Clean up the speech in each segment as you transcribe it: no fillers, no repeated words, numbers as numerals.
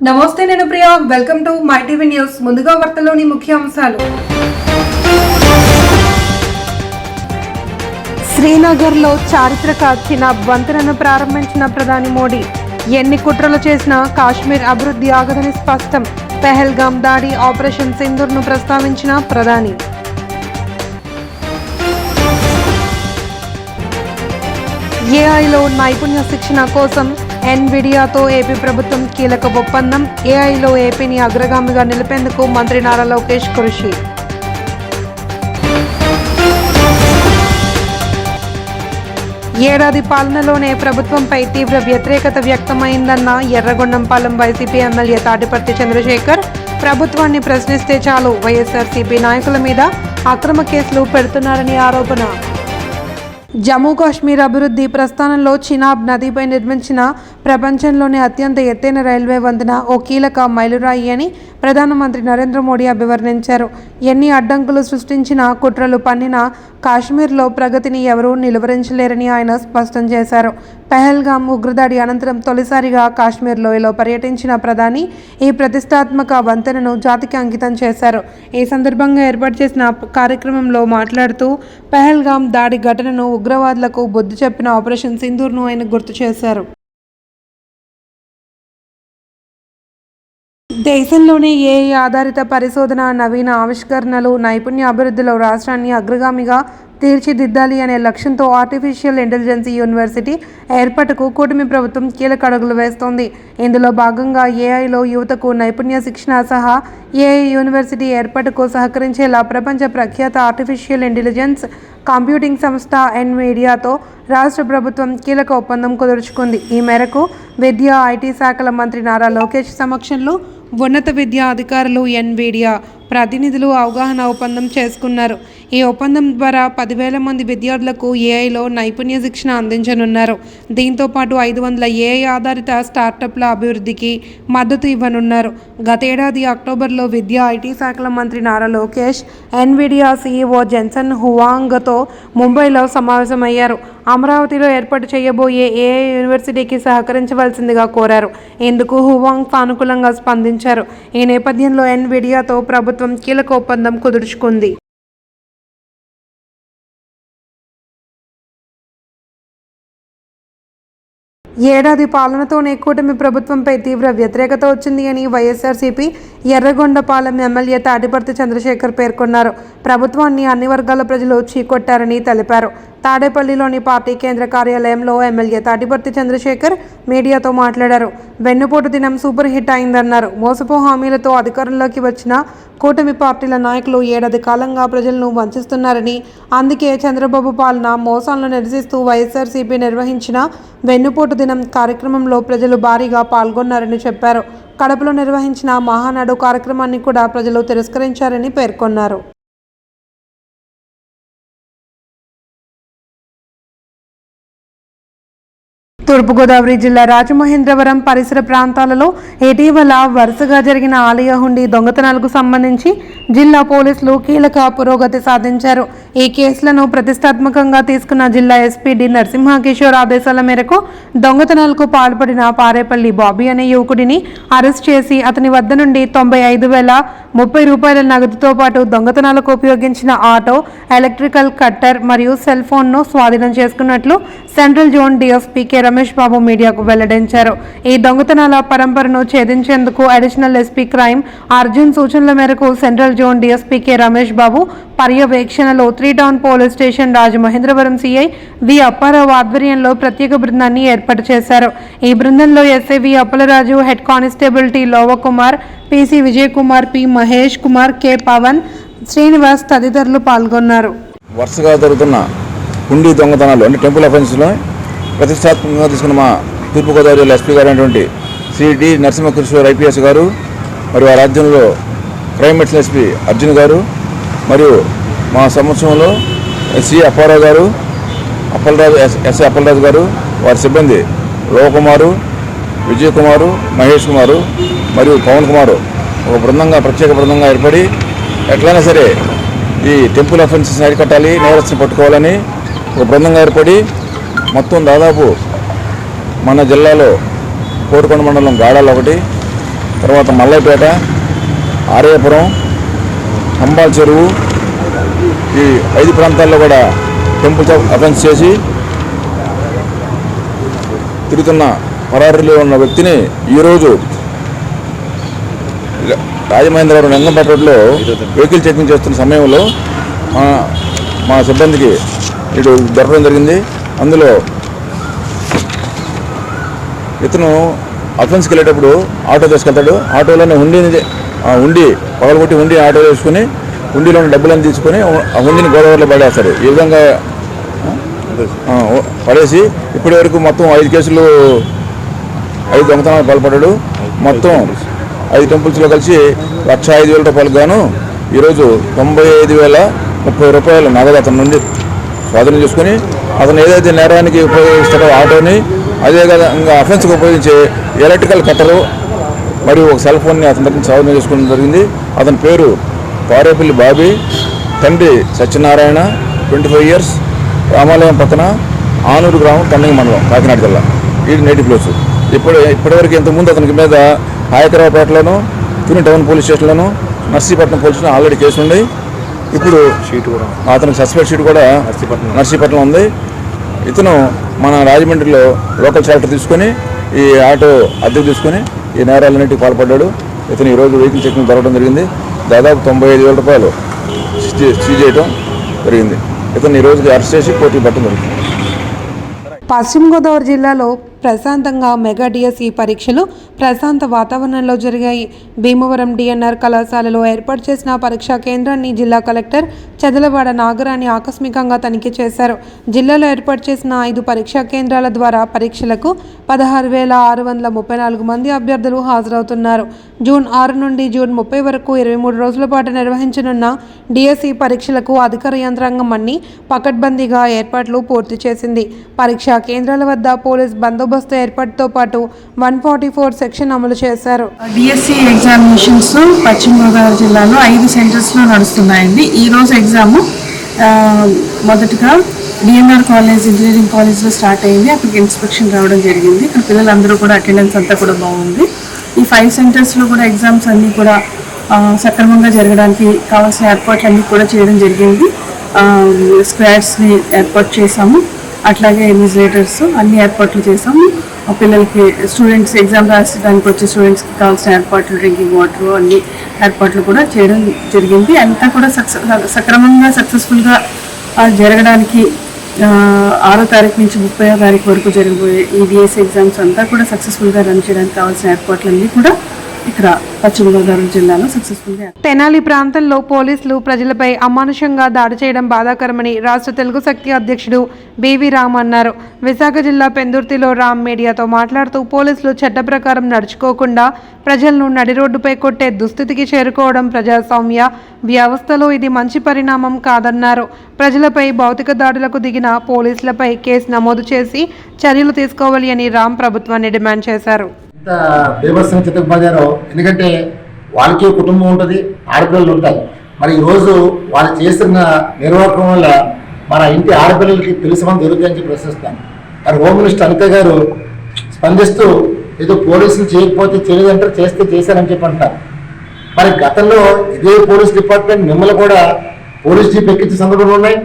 నమస్తే, నేను Priya. Welcome to my TV news. ముందుగా వార్తల్లోని ముఖ్య అంశాలు. శ్రీనగర్లో చారిత్రక చినాబ్ వంతెనను ప్రారంభించిన ప్రధాని మోడీ. ఎన్ని కుట్రలు చేసినా కాశ్మీర్ అభివృద్ధి ఆగదని స్పష్టం. పెహల్గాం దాడి, ఆపరేషన్ సింధూర్ను ప్రస్తావించిన ప్రధాని. ఏఐలో నైపుణ్య శిక్షణ కోసం ఎన్విడియాతో ఏపీ ప్రభుత్వం కీలక ఒప్పందం. ఏఐలో ఏపీని అగ్రగామిగా నిలిపేందుకు మంత్రి నారా లోకేష్ కృషి. ఏడాది పాలనలోనే ప్రభుత్వంపై తీవ్ర వ్యతిరేకత వ్యక్తమైందన్న ఎర్రగొండంపాలెం వైసీపీ ఎమ్మెల్యే తాటిపర్తి చంద్రశేఖర్. ప్రభుత్వాన్ని ప్రశ్నిస్తే చాలు వైఎస్ఆర్సీపీ నాయకుల మీద అక్రమ కేసులు పెడుతున్నారని ఆరోపణ. జమ్మూ కాశ్మీర్ అభివృద్ధి ప్రస్థానంలో చినాబ్ నదిపై నిర్మించిన ప్రపంచంలోనే అత్యంత ఎత్తైన రైల్వే వంతెన ఓ కీలక మైలురాయి అని ప్రధానమంత్రి నరేంద్ర మోడీ అభివర్ణించారు. ఎన్ని అడ్డంకులు సృష్టించినా, కుట్రలు పన్నినా కాశ్మీర్లో ప్రగతిని ఎవరూ నిలువరించలేరని ఆయన స్పష్టం చేశారు. పెహల్గాం ఉగ్రదాడి అనంతరం తొలిసారిగా కాశ్మీర్ లోయలో పర్యటించిన ప్రధాని ఈ ప్రతిష్టాత్మక వంతెనను జాతికి అంకితం చేశారు. ఈ సందర్భంగా ఏర్పాటు చేసిన కార్యక్రమంలో మాట్లాడుతూ పెహల్గాం దాడి ఘటనను ఉగ్రవాదులకు బుద్ధి చెప్పిన ఆపరేషన్ సింధూర్ను ఆయన గుర్తు చేశారు. దేశంలోనే ఏఐ ఆధారిత పరిశోధన, నవీన ఆవిష్కరణలు, నైపుణ్య అభివృద్ధిలో రాష్ట్రాన్ని అగ్రగామిగా తీర్చిదిద్దాలి అనే లక్ష్యంతో ఆర్టిఫిషియల్ ఇంటెలిజెన్స్ యూనివర్సిటీ ఏర్పాటుకు కూటమి ప్రభుత్వం కీలక అడుగులు వేస్తోంది. ఇందులో భాగంగా ఏఐలో యువతకు నైపుణ్య శిక్షణ సహా ఏఐ యూనివర్సిటీ ఏర్పాటుకు సహకరించేలా ప్రపంచ ప్రఖ్యాత ఆర్టిఫిషియల్ ఇంటెలిజెన్స్ కంప్యూటింగ్ సంస్థ ఎన్విడియాతో రాష్ట్ర ప్రభుత్వం కీలక ఒప్పందం కుదుర్చుకుంది. ఈ మేరకు విద్యా, ఐటీ శాఖల మంత్రి నారా లోకేష్ సమక్షంలో ఉన్నత విద్యా అధికారులు, ఎన్విడియా ప్రతినిధులు అవగాహన ఒప్పందం చేసుకున్నారు. ఈ ఒప్పందం ద్వారా 10,000 మంది విద్యార్థులకు ఏఐలో నైపుణ్య శిక్షణ అందించనున్నారు. దీంతో పాటు 500 ఏఐ ఆధారిత స్టార్టప్ల అభివృద్ధికి మద్దతు ఇవ్వనున్నారు. గతేడాది అక్టోబర్లో విద్యా, ఐటీ శాఖల మంత్రి Nara Lokesh Nvidia C E O Jensen హువాంగ్తో ముంబైలో సమావేశమయ్యారు. అమరావతిలో ఏర్పాటు చేయబోయే ఏఐ యూనివర్సిటీకి సహకరించవలసిందిగా కోరారు. ఇందుకు హువాంగ్ సానుకూలంగా స్పందించారు. ఈ నేపథ్యంలో ఎన్విడియాతో ప్రభుత్వం కీలక ఒప్పందం కుదుర్చుకుంది. ఏడాది పాలనతోనే కూటమి ప్రభుత్వంపై తీవ్ర వ్యతిరేకత వచ్చింది అని వైఎస్ఆర్సీపీ ఎర్రగొండపాలెం ఎమ్మెల్యే తాటిపర్తి చంద్రశేఖర్ పేర్కొన్నారు. ప్రభుత్వాన్ని అన్ని వర్గాల ప్రజలు చీకొట్టారని తెలిపారు. తాడేపల్లిలోని పార్టీ కేంద్ర కార్యాలయంలో ఎమ్మెల్యే తాటిపర్తి చంద్రశేఖర్ మీడియాతో మాట్లాడారు. వెన్నుపోటు దినం సూపర్ హిట్ అయిందన్నారు. మోసపు హామీలతో అధికారంలోకి వచ్చిన కూటమి పార్టీల నాయకులు ఏడాది కాలంగా ప్రజలను వంచిస్తున్నారని, అందుకే చంద్రబాబు పాలన మోసాలను నిరసిస్తూ వైఎస్ఆర్సీపీ నిర్వహించిన వెన్నుపోటు దినం కార్యక్రమంలో ప్రజలు భారీగా పాల్గొన్నారని చెప్పారు. కడపలో నిర్వహించిన మహానాడు కార్యక్రమాన్ని కూడా ప్రజలు తిరస్కరించారని పేర్కొన్నారు. తూర్పుగోదావరి జిల్లా రాజమహేంద్రవరం పరిసర ప్రాంతాలలో ఇటీవల వరుసగా జరిగిన ఆలయ హుండీ దొంగతనాలకు సంబంధించి జిల్లా పోలీసులు కీలక పురోగతి సాధించారు. ఈ కేసులను ప్రతిష్టాత్మకంగా తీసుకున్న జిల్లా ఎస్పీ డి నరసింహకిషోర్ ఆదేశాల మేరకు దొంగతనాలకు పాల్పడిన పారేపల్లి బాబీ అనే యువకుడిని అరెస్ట్ చేసి అతని వద్ద నుండి 95,030 రూపాయల నగదుతో పాటు దొంగతనాలకు ఉపయోగించిన ఆటో, ఎలక్ట్రికల్ కట్టర్ మరియు సెల్ ఫోన్ను స్వాధీనం చేసుకున్నట్లు central zone D S P K Ramesh Babu మీడియాకు వెల్లడించారు. ఈ దొంగతనాల పరంపరను ఛేదించేందుకు అడిషనల్ ఎస్పీ క్రైమ్ అర్జున్ సూచనల మేరకు central zone D S P K Ramesh Babu పర్యవేక్షణలో 3 town police station Rajamahendravaram C I V Apparao ఆధ్వర్యంలో ప్రత్యేక బృందాన్ని ఏర్పాటు చేశారు. ఈ బృందంలో S I V Appalaraju, head constable T Lovakumar, P C Vijay Kumar, P Mahesh Kumar, K Pavan, Srinivas తదితరులు పాల్గొన్నారు. వరుసగా జరుగుతున్న హుండీ దొంగతనాలు అంటే టెంపుల్ అఫెన్స్లో ప్రతిష్టాత్మకంగా తీసుకున్న మా తూర్పుగోదావరి జిల్లా ఎస్పీ గారు అయినటువంటి శ్రీ డి నరసింహకిషోర్ ఐపీఎస్ గారు, మరియు ఆ రాజ్యంలో క్రైమ్ అడిషనల్ ఎస్పీ అర్జున్ గారు, మరియు మా సంవత్సరంలో ఎస్సీ అప్పారావు గారు, ఎస్ఐ అప్పలరాజు గారు, వారి సిబ్బంది లోవకుమారు, విజయ్ కుమారు, మహేష్ కుమారు మరియు పవన్ కుమారు ఒక బృందంగా, ప్రత్యేక బృందంగా ఏర్పడి ఎట్లయినా సరే ఈ టెంపుల్ అఫెన్సెస్ని అరికట్టాలి, నేరస్తుని పట్టుకోవాలని ఒక బృందంగా ఏర్పడి మొత్తం దాదాపు మన జిల్లాలో కోరుకొండ మండలం గాడాలు ఒకటి, తర్వాత మల్లైపేట, ఆర్యాపురం, అంబాల్ చెరువు, ఈ 5 ప్రాంతాల్లో కూడా టెంపుల్స్ అఫెన్స్ చేసి తిరుగుతున్న పరారీలో ఉన్న వ్యక్తిని ఈరోజు రాజమహేంద్రవరం లింగంపేట రోడ్లో వెహికల్ చెకింగ్ చేస్తున్న సమయంలో మా సిబ్బందికి ఇటు దొరకడం జరిగింది. అందులో ఇతను అఫెన్స్కి వెళ్ళేటప్పుడు ఆటో తీసుకెళ్తాడు. ఆటోలోనే ఉండి పగలగొట్టి ఉండి ఆటో వేసుకుని ఉండిలో డబ్బులను తీసుకొని ఆ ఉండిని గోదావరిలో పడేస్తాడు. ఈ విధంగా పడేసి ఇప్పటి వరకు మొత్తం 5 కేసులు 5 దొంగతనాలు పాల్పడ్డాడు. మొత్తం 5 టెంపుల్స్లో కలిసి 1,05,000 రూపాయలకు గాను ఈరోజు 95,030 రూపాయలు నగదు అతని నుండి స్వాధీనం చేసుకుని అతను ఏదైతే నేరానికి ఉపయోగిస్తాడో ఆటోని అదే విధంగా అఫెన్స్కి ఉపయోగించే ఎలక్ట్రికల్ కట్టరు మరియు ఒక సెల్ ఫోన్ని అతని దగ్గర స్వాధీనం చేసుకోవడం జరిగింది. అతని పేరు పారేపల్లి బాబీ, తండ్రి సత్యనారాయణ, 25 years, రామాలయం పక్కన ఆనూరు గ్రామం, కన్నింగ మండలం, కాకినాడ జిల్లా. ఇది నేటివ్ ప్లేస్. ఇప్పటివరకు ఇంతకుముందు అతనికి మీద హాయకరావుపేటలోను, తుని టౌన్ పోలీస్ స్టేషన్లోను, నర్సీపట్నం పోలీస్ స్టేషన్ ఆల్రెడీ కేసులు ఉన్నాయి. ఇప్పుడు అతనికి సస్పెక్ట్ షీట్ కూడా నర్సీపట్నం ఉంది. ఇతను మన రాజమండ్రిలో లోకల్ ట్రాక్టర్ తీసుకొని ఈ ఆటో అద్దెకు తీసుకొని ఈ నేరాలన్నింటికి పాల్పడ్డాడు. ఇతను ఈరోజు వెహికల్ చెకింగ్ జరగడం జరిగింది. దాదాపు 95,000 రూపాయలు సీజ్ చేయడం జరిగింది. ఇతను ఈ రోజుకి అరెస్ట్ చేసి కోర్టుకు పట్టడం జరుగుతుంది. పశ్చిమ గోదావరి జిల్లాలో ప్రశాంతంగా మెగా డిఎస్ఈ పరీక్షలు ప్రశాంత వాతావరణంలో జరిగాయి. భీమవరం డిఎన్ఆర్ కళాశాలలో ఏర్పాటు చేసిన పరీక్షా కేంద్రాన్ని జిల్లా కలెక్టర్ చదలవాడ నాగరాణి ఆకస్మికంగా తనిఖీ చేశారు. జిల్లాలో ఏర్పాటు చేసిన 5 పరీక్షా కేంద్రాల ద్వారా పరీక్షలకు 16,634 మంది అభ్యర్థులు హాజరవుతున్నారు. జూన్ 6 నుండి జూన్ 30 వరకు 23 రోజుల పాటు నిర్వహించనున్న డిఎస్ఈ పరీక్షలకు అధికార యంత్రాంగం అన్ని పకడ్బందీగా ఏర్పాట్లు పూర్తి చేసింది. పరీక్షా కేంద్రాల వద్ద పోలీస్ బందోబస్తు ఏర్పాటుతో పాటు 144 సెక్షన్ అమలు చేశారు. డిఎస్సి ఎగ్జామినేషన్స్ పశ్చిమ గోదావరి జిల్లాలో 5 సెంటర్స్లో నడుస్తున్నాయండి. ఈరోజు ఎగ్జాము మొదటగా డిఎన్ఆర్ కాలేజ్, ఇంజనీరింగ్ కాలేజ్లో స్టార్ట్ అయింది. అక్కడికి ఇన్స్పెక్షన్ రావడం జరిగింది. ఇక్కడ పిల్లలందరూ కూడా అటెండెన్స్ అంతా కూడా బాగుంది. ఈ 5 సెంటర్స్లో కూడా ఎగ్జామ్స్ అన్నీ కూడా సక్రమంగా జరగడానికి కావాల్సిన ఏర్పాట్లు అన్నీ కూడా చేయడం జరిగింది. స్క్వాడ్స్ని ఏర్పాటు చేశాము. అట్లాగే ఇన్విజిలేటర్స్ అన్ని ఏర్పాట్లు చేసాము. పిల్లలకి స్టూడెంట్స్ ఎగ్జామ్ రాసడానికి వచ్చే స్టూడెంట్స్కి కావాల్సిన ఏర్పాట్లు, డ్రింకింగ్ వాటర్ అన్ని ఏర్పాట్లు కూడా చేయడం జరిగింది. అంతా కూడా సక్రమంగా సక్సెస్ఫుల్గా జరగడానికి 6వ తారీఖు నుంచి 30వ తారీఖు వరకు జరగబోయే ఈ డిఎస్సి ఎగ్జామ్స్ అంతా కూడా సక్సెస్ఫుల్గా రన్ చేయడానికి కావాల్సిన ఏర్పాట్లన్నీ కూడా ఇక్కడ పశ్చిమ గోదావరి జిల్లాలో సక్సెస్ఫుల్గా. తెనాలి ప్రాంతంలో పోలీసులు ప్రజలపై అమానుషంగా దాడి చేయడం బాధాకరమని రాష్ట్ర తెలుగు శక్తి అధ్యక్షుడు బివి రామ్ అన్నారు. విశాఖ జిల్లా పెందుర్తిలో రామ్ మీడియాతో మాట్లాడుతూ పోలీసులు చట్ట ప్రకారం నడుచుకోకుండా ప్రజలను నడి రోడ్డుపై కొట్టే దుస్థితికి చేరుకోవడం ప్రజాస్వామ్య వ్యవస్థలో ఇది మంచి పరిణామం కాదన్నారు. ప్రజలపై భౌతిక దాడులకు దిగిన పోలీసులపై కేసు నమోదు చేసి చర్యలు తీసుకోవాలి అని రామ్ ప్రభుత్వాన్ని డిమాండ్ చేశారు. ఇంత బేబస్సం చిత్తకపోయారో, ఎందుకంటే వాళ్ళకి కుటుంబం ఉంటుంది, ఆడపిల్లలు ఉంటారు. మరి ఈరోజు వాళ్ళు చేస్తున్న నిర్వాహకం వల్ల మన ఇంటి ఆడపిల్లలకి తెలుసుమని దొరుకుతుందని చెప్పి ప్రశ్నిస్తాను. మరి హోమ్ మినిస్టర్ అనిత గారు స్పందిస్తూ ఏదో పోలీసులు చేయకపోతే చేయలేదంటారు, చేస్తే చేశారని చెప్పి అంటారు. మరి గతంలో ఇదే పోలీస్ డిపార్ట్మెంట్ మిమ్మల్ని కూడా పోలీస్ జీప్ ఎక్కించే సందర్భాలు ఉన్నాయి,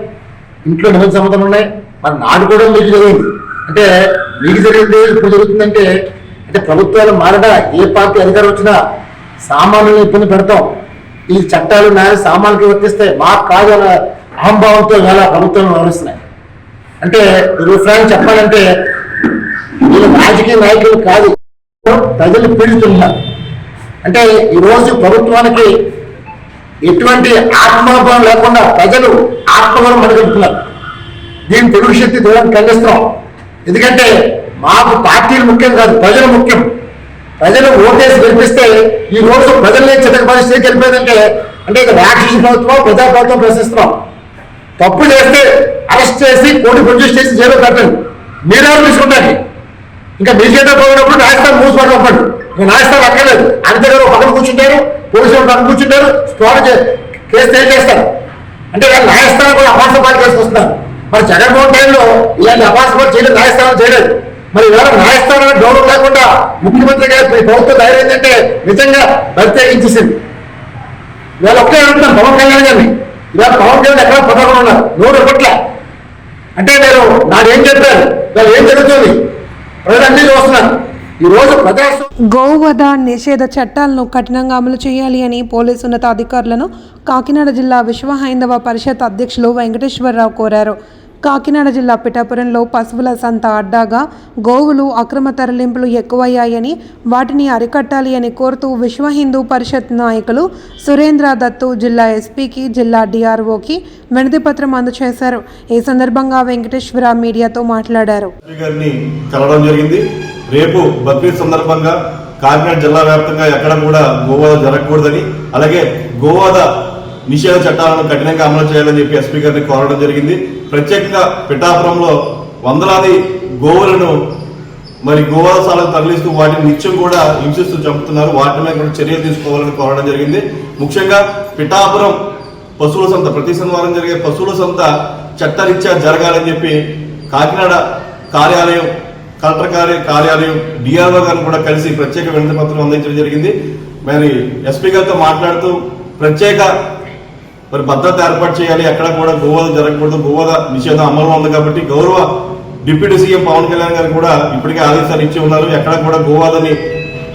ఇంట్లో నిమిష సంబంధాలు ఉన్నాయి. మరి నాడు కూడా మీకు జరిగింది. అంటే మీకు జరిగింది ఇప్పుడు జరుగుతుందంటే ప్రభుత్వాలు మారడా, ఏ పార్టీ అధికారం వచ్చినా సామాన్యులను ఇబ్బంది పెడతాం, ఈ చట్టాలు న్యాయ సామాన్యులకి వర్తిస్తాయి, మాకు కాదు అన్న అహంభావంతో ఇలా ప్రభుత్వం వ్యవహరిస్తున్నాయి. అంటే ఫ్రాంక్ చెప్పాలంటే వీళ్ళు రాజకీయ నాయకులు కాదు, ప్రజలు పీడిస్తున్నారు. అంటే ఈరోజు ప్రభుత్వానికి ఎటువంటి ఆత్మభావం లేకుండా ప్రజలు ఆత్మగౌరవం మడగడుతున్నారు. దీన్ని తెలుగు శక్తి దూరం ఖండిస్తున్నాం. ఎందుకంటే మాకు పార్టీలు ముఖ్యం కాదు, ప్రజలు ముఖ్యం. ప్రజలు ఓటేసి గెలిపిస్తే ఈ రోజు ప్రజలనే చిత్తకపరిచి స్టేట్ వెళ్ళిపోయిందంటే అంటే ఇక రాక్షస ప్రభుత్వం, ప్రజాప్రభుత్వం ప్రశ్నిస్తున్నాం. తప్పు చేస్తే అరెస్ట్ చేసి కోర్టు ప్రొడ్యూస్ చేసి జైలు పెట్టండి, మీరెవరు తీసుకుంటారు. ఇంకా మీ చేత పోయినప్పుడు న్యాయస్థానం మూసిపడకపోండి. ఇంకా న్యాయస్థానం అక్కర్లేదు, అంతే గారు పక్కన కూర్చుంటారు, పోలీసులు పక్కన కూర్చుంటారు, స్పాట్ కేసు తయారు చేస్తారు. అంటే న్యాయస్థానం కూడా అపాసపాటు కేసుకు వస్తున్నారు. మరి జగన్మోహన్ టైంలో ఇలాంటి అపాసపాటు చేయలేదు, న్యాయస్థానం చేయలేదు. మరి ఇవాళ న్యాయస్థానానికి గౌరవం లేకుండా ముఖ్యమంత్రి గారి ప్రభుత్వం ధైర్యం ఏంటంటే నిజంగా ప్రత్యేకించేసింది. ఇవాళ ఒకటే అడుగుతున్నాను పవన్ కళ్యాణ్ గారిని, ఇవాళ పవన్ కళ్యాణ్ ఎక్కడ పదకొండు ఉన్నారు, నూరు ఒకట్ల అంటే నేను నాకేం చెప్పారు, ఇవాళ ఏం జరుగుతుంది ప్రజలన్నీ చూస్తున్నారు. ఈ రోజు గోవధ నిషేధ చట్టాలను కఠినంగా అమలు చేయాలి అని పోలీసు ఉన్నతాధికారులను కాకినాడ జిల్లా విశ్వ హైందవ పరిషత్ అధ్యక్షులు వెంకటేశ్వరరావు కోరారు. కాకినాడ జిల్లా పిఠాపురంలో పశువుల సంత అడ్డాగా గోవులు అక్రమ తరలింపులు ఎక్కువయ్యాయని వాటిని అరికట్టాలి అని కోరుతూ విశ్వ హిందూ పరిషత్ నాయకులు సురేంద్ర దత్తు జిల్లా ఎస్పీకి, జిల్లా డిఆర్ఓకి వినతిపత్రం అందజేశారు. ఈ సందర్భంగా వెంకటేశ్వర మీడియాతో మాట్లాడారు. రేపు బక్రీద్ సందర్భంగా కాకినాడ జిల్లా వ్యాప్తంగా ఎక్కడ కూడా గోవధ జరగకూడదని, అలాగే గోవధ నిషేధ చట్టాలను కఠినంగా అమలు చేయాలని చెప్పి ఎస్పీ గారిని కోరడం జరిగింది. ప్రత్యేకంగా పిఠాపురంలో వందలాది గోవులను మరి గోవధశాలకు తరలిస్తూ వాటిని నిత్యం కూడా హింసిస్తూ చంపుతున్నారు. వాటి మీద కూడా చర్యలు తీసుకోవాలని కోరడం జరిగింది. ముఖ్యంగా పిఠాపురం పశువుల సంత, ప్రతి శనివారం జరిగే పశువుల సంత చట్టరీత్యా జరగాలని చెప్పి కాకినాడ కార్యాలయం, కలెక్టర్ కార్యాలయం, డిఆర్ఓ గారిని కూడా కలిసి ప్రత్యేక వినతి పత్రం అందించడం జరిగింది. మరి ఎస్పీ గారితో మాట్లాడుతూ ప్రత్యేక భద్రత ఏర్పాటు చేయాలి, ఎక్కడ కూడా గోవధ జరగకూడదు, గోవధ నిషేధం అమలు ఉంది కాబట్టి గౌరవ డిప్యూటీ సీఎం పవన్ కళ్యాణ్ గారు కూడా ఇప్పటికే ఆదేశాలు ఇచ్చి ఉన్నారు. ఎక్కడ కూడా గోవధని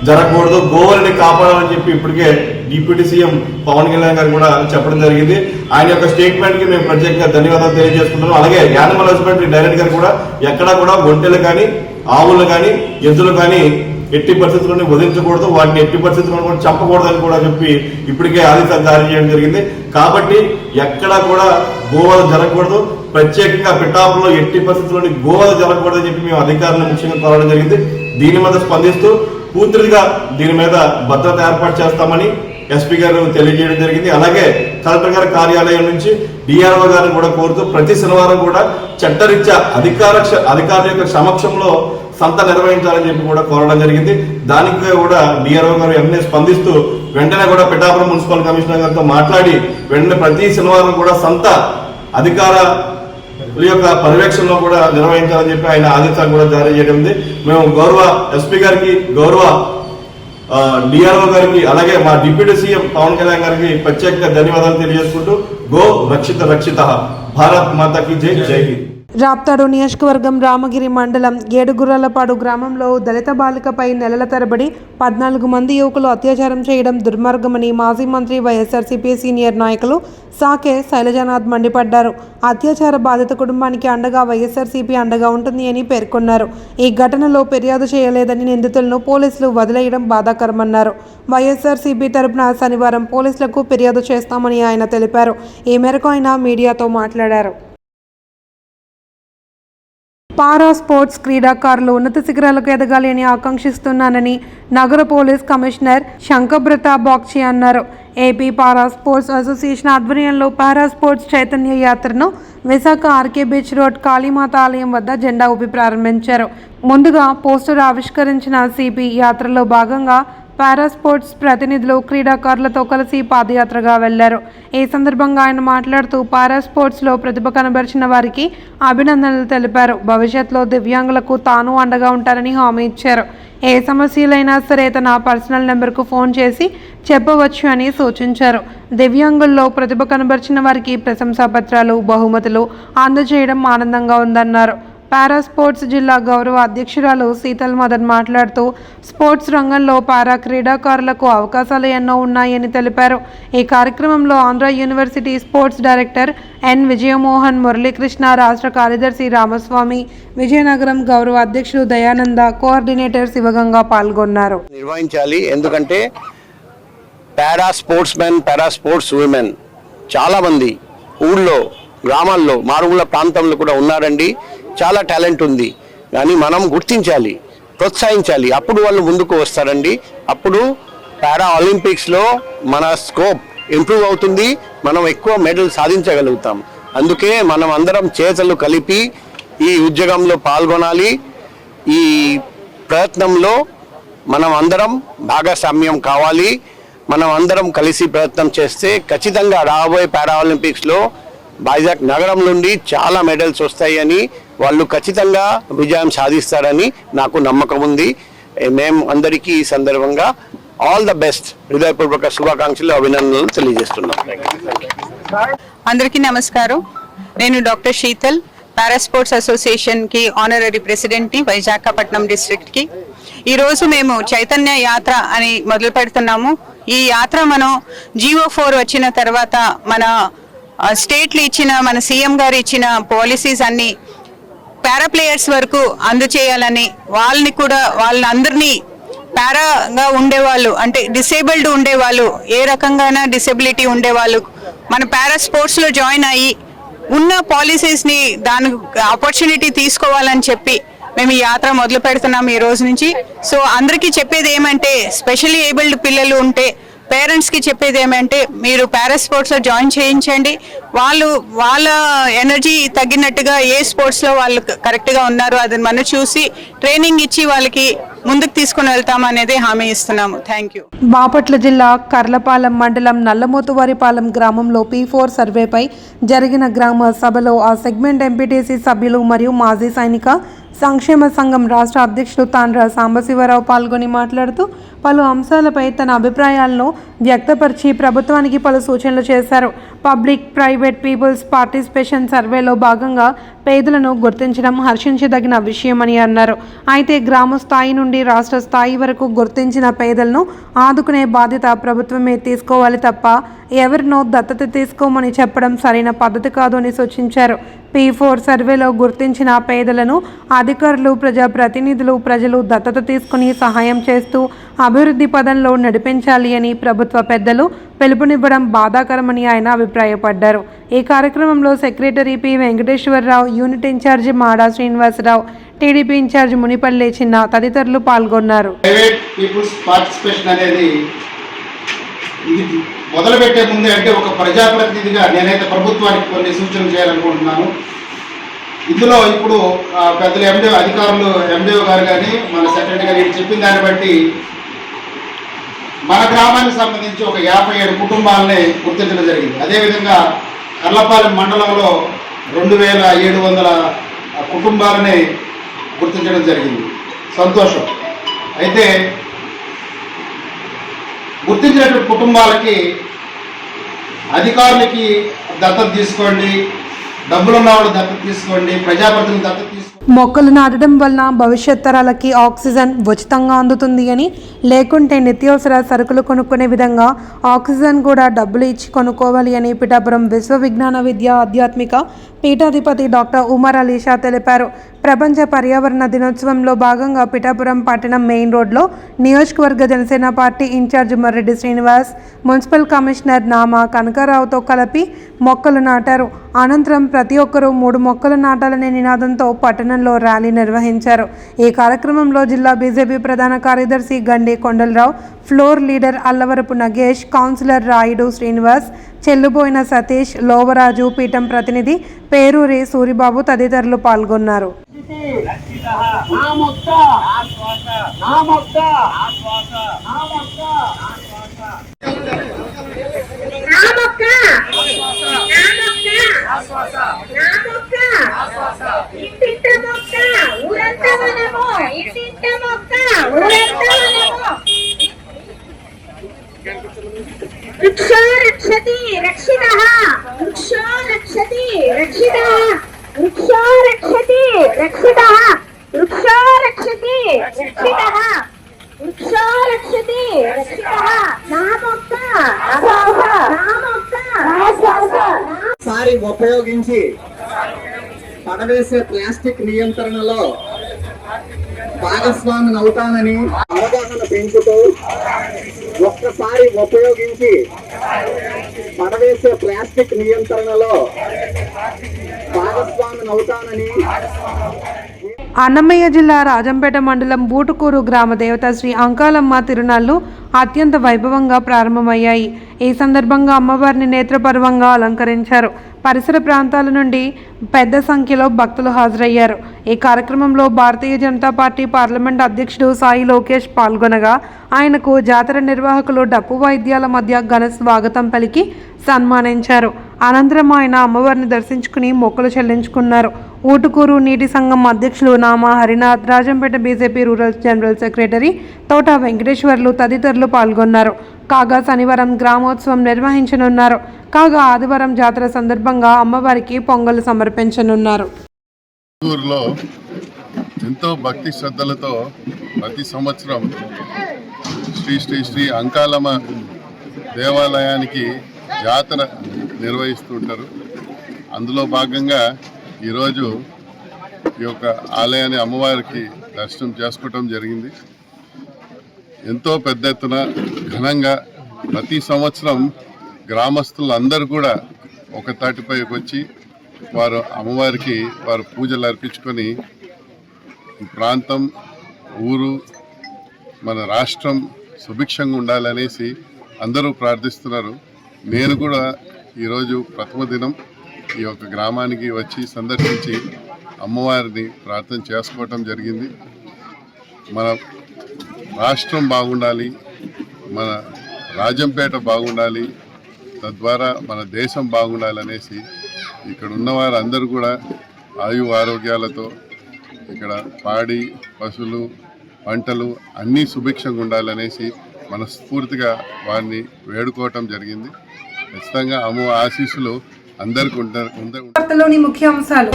జరగకూడదు, గోవులని కాపాడాలని చెప్పి ఇప్పటికే డిప్యూటీ సీఎం పవన్ కళ్యాణ్ గారు కూడా చెప్పడం జరిగింది. ఆయన యొక్క స్టేట్మెంట్ కి మేము ప్రత్యేకంగా ధన్యవాదాలు తెలియజేసుకుంటున్నాం. అలాగే యానిమల్ హస్బెండరీ డైరెక్టర్ గారు కూడా ఎక్కడా కూడా ఒంటెలు కానీ, ఆవులు కానీ, ఎద్దులు కానీ ఎట్టి పరిస్థితుల్లోనే వదిలించకూడదు, వాటిని ఎట్టి పరిస్థితుల్లో కూడా చంపకూడదని కూడా చెప్పి ఇప్పటికే ఆదేశాలు జారీ చేయడం జరిగింది. కాబట్టి ఎక్కడా కూడా గోవధ జరగకూడదు, ప్రత్యేకంగా పిఠాపురంలో ఎట్టి పరిస్థితుల్లోని గోవధ జరగకూడదని చెప్పి మేము అధికారులను ముఖ్యంగా కోరడం జరిగింది. దీని మీద స్పందిస్తూ పూర్తిగా దీని మీద భద్రత ఏర్పాటు చేస్తామని ఎస్పీ గారు తెలియజేయడం జరిగింది. అలాగే కలెక్టర్ గారి కార్యాలయం నుంచి డిఆర్ఓ గారిని కూడా కోరుతూ ప్రతి శనివారం కూడా చట్టరీత్యా అధికారుల యొక్క సమక్షంలో సంత నిర్వహించాలని చెప్పి కూడా కోరడం జరిగింది. దానికి కూడా డిఆర్ఓ గారు వెంటనే స్పందిస్తూ వెంటనే కూడా పిఠాపురం మున్సిపల్ కమిషనర్ గారితో మాట్లాడి వెంటనే ప్రతి శనివారం కూడా సంత అధికారుల యొక్క పర్యవేక్షణలో కూడా నిర్వహించాలని చెప్పి ఆయన ఆదేశాలు కూడా జారీ చేయడం. మేము గౌరవ ఎస్పీ గారికి, గౌరవ డిఆర్ఓ గారికి, అలాగే మా డిప్యూటీ సీఎం పవన్ కళ్యాణ్ గారికి ప్రత్యేకంగా ధన్యవాదాలు తెలియజేసుకుంటూ గో రక్షిత భారత్ మాతాకి జై జై హింద్. రాప్తాడు నియోజకవర్గం రామగిరి మండలం ఏడుగుర్రలపాడు గ్రామంలో దళిత బాలికపై నెలల తరబడి 14 మంది యువకులు అత్యాచారం చేయడం దుర్మార్గమని మాజీ మంత్రి వైఎస్ఆర్సీపీ సీనియర్ నాయకులు సాకే శైలజానాథ్ మండిపడ్డారు. అత్యాచార బాధిత కుటుంబానికి అండగా వైఎస్ఆర్సీపీ అండగా ఉంటుంది అని పేర్కొన్నారు. ఈ ఘటనలో ఫిర్యాదు చేయలేదని నిందితులను పోలీసులు వదిలేయడం బాధాకరమన్నారు. వైఎస్ఆర్సీపీ తరపున శనివారం పోలీసులకు ఫిర్యాదు చేస్తామని ఆయన తెలిపారు. ఈ మేరకు ఆయన మీడియాతో మాట్లాడారు. పారా స్పోర్ట్స్ క్రీడాకారులు ఉన్నత శిఖరాలకు ఎదగాలి అని ఆకాంక్షిస్తున్నానని నగర పోలీస్ కమిషనర్ శంకబ్రత బాగ్చి అన్నారు. ఏపీ పారా స్పోర్ట్స్ అసోసియేషన్ ఆధ్వర్యంలో పారా స్పోర్ట్స్ చైతన్య యాత్రను Visakha RK beach road Kalimata ఆలయం వద్ద జెండా ఊపి ప్రారంభించారు. ముందుగా పోస్టర్ ఆవిష్కరించిన సిపి యాత్రలో భాగంగా పారా స్పోర్ట్స్ ప్రతినిధులు క్రీడాకారులతో కలిసి పాదయాత్రగా వెళ్లారు. ఈ సందర్భంగా ఆయన మాట్లాడుతూ పారా స్పోర్ట్స్లో ప్రతిభ కనబరిచిన వారికి అభినందనలు తెలిపారు. భవిష్యత్తులో దివ్యాంగులకు తాను అండగా ఉంటారని హామీ ఇచ్చారు. ఏ సమస్యలైనా సరే తన పర్సనల్ నెంబర్కు ఫోన్ చేసి చెప్పవచ్చు అని సూచించారు. దివ్యాంగుల్లో ప్రతిభ కనబరిచిన వారికి ప్రశంసా పత్రాలు, బహుమతులు అందజేయడం ఆనందంగా ఉందన్నారు. పారా స్పోర్ట్స్ జిల్లా గౌరవ అధ్యక్షురాలు శీతల్ మదన్ మాట్లాడుతూ స్పోర్ట్స్ రంగంలో పారా క్రీడాకారులకు అవకాశాలు ఎన్నో ఉన్నాయని తెలిపారు. ఈ కార్యక్రమంలో Andhra university sports director N Vijayamohan, Muralikrishna, రాష్ట్ర కార్యదర్శి రామస్వామి, విజయనగరం గౌరవ అధ్యక్షుడు దయానంద, కోఆర్డినేటర్ శివగంగా పాల్గొన్నారు. నిర్వహించాలి, ఎందుకంటే para sports men, para sports women చాలా మంది ఊళ్ళో, గ్రామాల్లో, మారుమూల ప్రాంతంలో కూడా ఉన్నారండి. చాలా టాలెంట్ ఉంది, కానీ మనం గుర్తించాలి, ప్రోత్సహించాలి, అప్పుడు వాళ్ళు ముందుకు వస్తారండి. అప్పుడు పారా ఒలింపిక్స్లో మన స్కోప్ ఇంప్రూవ్ అవుతుంది, మనం ఎక్కువ మెడల్ సాధించగలుగుతాం. అందుకే మనం అందరం చేతులు కలిపి ఈ ఉద్యోగంలో పాల్గొనాలి. ఈ ప్రయత్నంలో మనం అందరం భాగస్వామ్యం కావాలి. మనం అందరం కలిసి ప్రయత్నం చేస్తే ఖచ్చితంగా రాబోయే పారా ఒలింపిక్స్లో వైజాగ్ నగరం నుండి చాలా మెడల్స్ వస్తాయని వాళ్ళు ఖచ్చితంగా విజయం సాధిస్తారని నాకు నమ్మకం ఉంది. మేము అందరికీ ఈ సందర్భంగా ఆల్ ద బెస్ట్ హృదయపూర్వక శుభాకాంక్షలు, అభినందనలు తెలియజేస్తున్నాం. అందరికీ నమస్కారం. నేను డాక్టర్ శీతల్, పారా స్పోర్ట్స్ అసోసియేషన్కి ఆనరరీ ప్రెసిడెంట్ని, విశాఖపట్నం డిస్ట్రిక్ట్కి. ఈరోజు మేము చైతన్య యాత్ర అని మొదలు పెడుతున్నాము. ఈ యాత్ర మనం GO4 వచ్చిన తర్వాత మన స్టేట్లు ఇచ్చిన, మన సీఎం గారు ఇచ్చిన పాలసీస్ అన్ని పారా ప్లేయర్స్ వరకు అందచేయాలని, వాళ్ళని కూడా వాళ్ళందరినీ పారాగా ఉండేవాళ్ళు అంటే డిసేబుల్డ్ ఉండేవాళ్ళు, ఏ రకంగాన డిసేబిలిటీ ఉండేవాళ్ళు మన పారా స్పోర్ట్స్లో జాయిన్ అయ్యి ఉన్న పాలసీస్ని దాని ఆపర్చునిటీ తీసుకోవాలని చెప్పి మేము ఈ యాత్ర మొదలు పెడుతున్నాం ఈ రోజు నుంచి. సో అందరికీ చెప్పేది ఏమంటే, స్పెషల్లీ ఏబుల్డ్ పిల్లలు ఉంటే పేరెంట్స్కి చెప్పేది ఏమంటే, మీరు పారా స్పోర్ట్స్లో జాయిన్ చేయించండి. వాళ్ళ ఎనర్జీ తగ్గినట్టుగా ఏ స్పోర్ట్స్లో వాళ్ళు కరెక్ట్గా ఉన్నారో అది మనం చూసి ట్రైనింగ్ ఇచ్చి వాళ్ళకి ముందుకు తీసుకుని వెళ్తామనేది హామీ ఇస్తున్నాము. Thank you. బాపట్ల జిల్లా కర్లపాలెం మండలం నల్లమోతువారిపాలెం గ్రామంలో P4 సర్వేపై జరిగిన గ్రామ సభలో ఆ సెగ్మెంట్ ఎంపీటీసీ సభ్యులు మరియు మాజీ సైనిక సంక్షేమ సంఘం రాష్ట్ర అధ్యక్షుడు తాండ్ర సాంబశివరావు పాల్గొని మాట్లాడుతూ పలు అంశాలపై తన అభిప్రాయాలను వ్యక్తపరిచి ప్రభుత్వానికి పలు సూచనలు చేశారు. పబ్లిక్ ప్రైవేట్ పీపుల్స్ పార్టిసిపేషన్ సర్వేలో భాగంగా పేదలను గుర్తించడం హర్షించదగిన విషయమని అన్నారు. అయితే గ్రామ స్థాయి నుండి రాష్ట్ర స్థాయి వరకు గుర్తించిన పేదలను ఆదుకునే బాధ్యత ప్రభుత్వమే తీసుకోవాలి తప్ప ఎవరినో దత్తత తీసుకోమని చెప్పడం సరైన పద్ధతి కాదు అని సూచించారు. P4 సర్వేలో గుర్తించిన పేదలను అధికారులు, ప్రజాప్రతినిధులు, ప్రజలు దత్తత తీసుకుని సహాయం చేస్తూ అభివృద్ధి పదంలో నడిపించాలి అని ప్రభుత్వ పెద్దలు పిలుపునివ్వడం బాధాకరమని ఆయన అభిప్రాయపడ్డారు. ఈ కార్యక్రమంలో సెక్రటరీ P. వెంకటేశ్వరరావు, యూనిట్ ఇన్ఛార్జి మాడా శ్రీనివాసరావు, టీడీపీ ఇన్ఛార్జి మునిపల్లి చిన్న తదితరులు పాల్గొన్నారు. ప్రైవేట్ పీపుల్స్ పార్టిసిపేషన్ అనేది ఇది మొదలుపెట్టే ముందే అంటే ఒక ప్రజాప్రతినిధిగా నేనైతే ప్రభుత్వానికి కొన్ని సూచనలు చేయాలనుకుంటున్నాను. ఇందులో ఇప్పుడు పెద్దలు ఎండిఓ అధికారులు, ఎండిఓ గారు కానీ మన సెక్రటరీ గారు చెప్పిన దాన్ని బట్టి మన గ్రామానికి సంబంధించి ఒక 57 కుటుంబాలని గుర్తించడం జరిగింది. అదేవిధంగా కర్లపాలెం మండలంలో 2700 కుటుంబాలని గుర్తించడం జరిగింది. సంతోషం. అయితే గుర్తించినటువంటి కుటుంబాలకి అధికారులకి దత్తత తీసుకోండి, డబ్బులున్న వాళ్ళు దత్తత తీసుకోండి, ప్రజాప్రతినిధులు దత్తత తీసుకోండి. మొక్కలు నాటడం వలన భవిష్యత్ తరాలకి ఆక్సిజన్ ఉచితంగా అందుతుంది అని, లేకుంటే నిత్యావసర సరుకులు కొనుక్కునే విధంగా ఆక్సిజన్ కూడా డబ్బులు ఇచ్చి కొనుక్కోవాలి అని పిఠాపురం విశ్వ విజ్ఞాన విద్యా ఆధ్యాత్మిక పీఠాధిపతి డాక్టర్ ఉమర్ అలీ షా తెలిపారు. ప్రపంచ పర్యావరణ దినోత్సవంలో భాగంగా పిఠాపురం పట్టణం మెయిన్ రోడ్లో నియోజకవర్గ Janasena party incharge Marreddy Srinivas, municipal commissioner Nama కనకారావుతో కలిపి మొక్కలు నాటారు. అనంతరం ప్రతి ఒక్కరూ 3 మొక్కలు నాటాలనే నినాదంతో పట్టణంలో ర్యాలీ నిర్వహించారు. ఈ కార్యక్రమంలో జిల్లా బీజేపీ ప్రధాన కార్యదర్శి Gandi Kondalarao, floor leader Allavarapu Nagesh, councillor Rayudu Srinivas, Chelluboina Satish, Lovaraju, పీఠం ప్రతినిధి పేరూరి సూరిబాబు తదితరులు పాల్గొన్నారు. వృక్షో రక్షతి రక్షితః, వృక్షో రక్షతి రక్షితః, వృక్షో రక్షతి రక్షితః, వృక్షో రక్షతి రక్షితః, వృక్షో రక్షతి రక్షితః. నా మొక్క సారి ఉపయోగించి పడవేసే ప్లాస్టిక్ నియంత్రణలో భాగస్వామిని అవుతానని అవగాహన పెంచుతూ ఒక్కసారి ఉపయోగించి పడవేసే ప్లాస్టిక్ నియంత్రణలో భాగస్వామిని అవుతానని. అన్నమయ్య జిల్లా రాజంపేట మండలం బూటుకూరు గ్రామ దేవత శ్రీ అంకాలమ్మ తిరునాళ్లు అత్యంత వైభవంగా ప్రారంభమయ్యాయి. ఈ సందర్భంగా అమ్మవారిని నేత్రపర్వంగా అలంకరించారు. పరిసర ప్రాంతాల నుండి పెద్ద సంఖ్యలో భక్తులు హాజరయ్యారు. ఈ కార్యక్రమంలో భారతీయ జనతా పార్టీ పార్లమెంట్ అధ్యక్షుడు సాయి లోకేష్ పాల్గొనగా ఆయనకు జాతర నిర్వాహకులు డప్పు వాయిద్యాల మధ్య ఘన స్వాగతం పలికి సన్మానించారు. అనంతరం ఆయన అమ్మవారిని దర్శించుకుని మొక్కులు చెల్లించుకున్నారు. ఊటుకూరు నీటి సంఘం అధ్యక్షులు Nama Harinath, Rajampet BJP rural general secretary తోట వెంకటేశ్వర్లు తదితరులు పాల్గొన్నారు. కాగా శనివారం గ్రామోత్సవం నిర్వహించనున్నారు. కాగా ఆదివారం జాతర సందర్భంగా అమ్మవారికి పొంగలు సమర్పించనున్నారు. ఊర్లో ఎంతో భక్తి శ్రద్ధలతో ప్రతి సంవత్సరం శ్రీ శ్రీ శ్రీ అంకాలమ్మ దేవాలయానికి జాతర నిర్వహిస్తుంటారు. అందులో భాగంగా ఈరోజు ఈ యొక్క ఆలయాన్ని అమ్మవారికి దర్శనం చేసుకోవటం జరిగింది. ఎంతో పెద్ద ఎత్తున ఘనంగా ప్రతి సంవత్సరం గ్రామస్తులు అందరూ కూడా ఒక తాటిపైకి వచ్చి వారు అమ్మవారికి వారు పూజలు అర్పించుకొని ఈ ప్రాంతం, ఊరు, మన రాష్ట్రం సుభిక్షంగా ఉండాలనేసి అందరూ ప్రార్థిస్తున్నారు. నేను కూడా ఈరోజు ప్రథమ దినం ఈ యొక్క గ్రామానికి వచ్చి సందర్శించి అమ్మవారిని ప్రార్థన చేసుకోవటం జరిగింది. మన రాష్ట్రం బాగుండాలి, మన రాజంపేట బాగుండాలి, తద్వారా మన దేశం బాగుండాలనేసి ఇక్కడ ఉన్నవారు అందరూ కూడా ఆయు ఆరోగ్యాలతో ఇక్కడ పాడి, పశువులు, పంటలు అన్నీ సుభిక్షంగా ఉండాలనేసి మనస్ఫూర్తిగా వారిని వేడుకోవటం జరిగింది. ఖచ్చితంగా అమ్మ ఆశీస్సులు అందరికీ వార్తలోని ముఖ్యాంశాలు.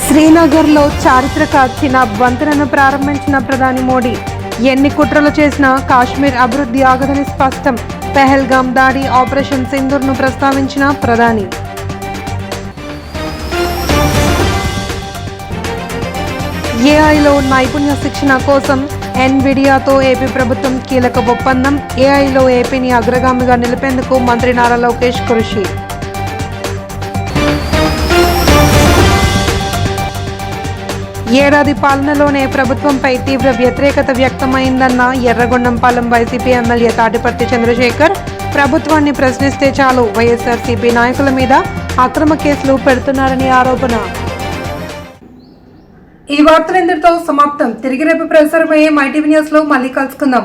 శ్రీనగర్లో చారిత్రక చినాబ్ వంతెనను ప్రారంభించిన ప్రధాని మోడీ. ఎన్ని కుట్రలు చేసినా కాశ్మీర్ అభివృద్ధి ఆగదని స్పష్టం. పెహల్గాం దాడి, ఆపరేషన్ సింధూర్ను ప్రస్తావించిన ప్రధాని. ఏఐలో నైపుణ్య శిక్షణ కోసం ఎన్విడియాతో ఏపీ ప్రభుత్వం కీలక ఒప్పందం. ఏఐలో ఏపీని అగ్రగామిగా నిలిపేందుకు మంత్రి నారా లోకేష్ కృషి. ఏడాది పాలనలోనే ప్రభుత్వంపై తీవ్ర వ్యతిరేకత వ్యక్తమైందన్న ఎర్రగొండంపాలెం వైసీపీ ఎమ్మెల్యే తాటిపర్తి చంద్రశేఖర్. ప్రభుత్వాన్ని ప్రశ్నిస్తే చాలు వైఎస్ఆర్సీపీ నాయకుల మీద అక్రమ కేసులు పెడుతున్నారని ఆరోపణ. ఈ వార్తలు ఇంతటితో సమాప్తం. తిరిగి రేపు ప్రసారమయ్యే మైటీవీ న్యూస్ లో మళ్ళీ కలుసుకుందాం.